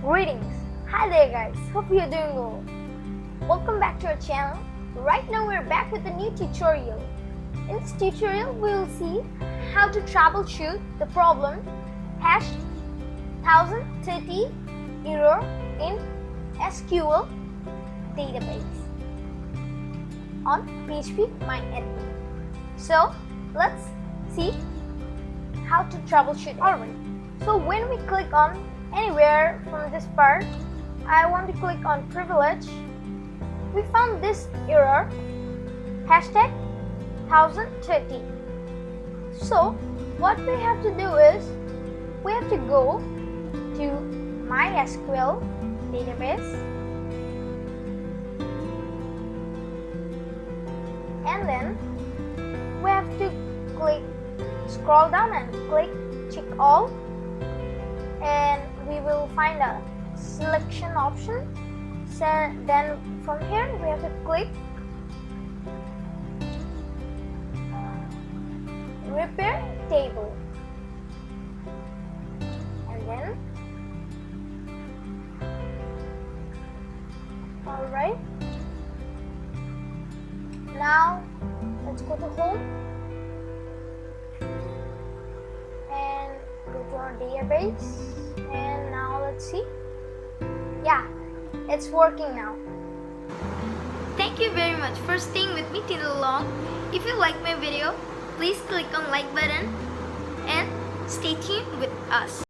Greetings! Hi there guys, hope you're doing well. Welcome back to our channel. Right now we're back with a new tutorial. In this tutorial we will see how to troubleshoot the problem hash 1030 error in SQL database on PHP MySQL. So let's see how to troubleshoot. Alright, so when we click on anywhere from this part, I want to click on privilege. We found this error hashtag 1030. So what we have to do is we have to go to MySQL database and then we have to scroll down and click check all, and we will find a selection option. So then from here we have to click repair table, and then alright, now let's go to home and go to our database, and now let's see. Yeah, it's working now. Thank you very much for staying with me till long. If you like my video, please click on like button and stay tuned with us.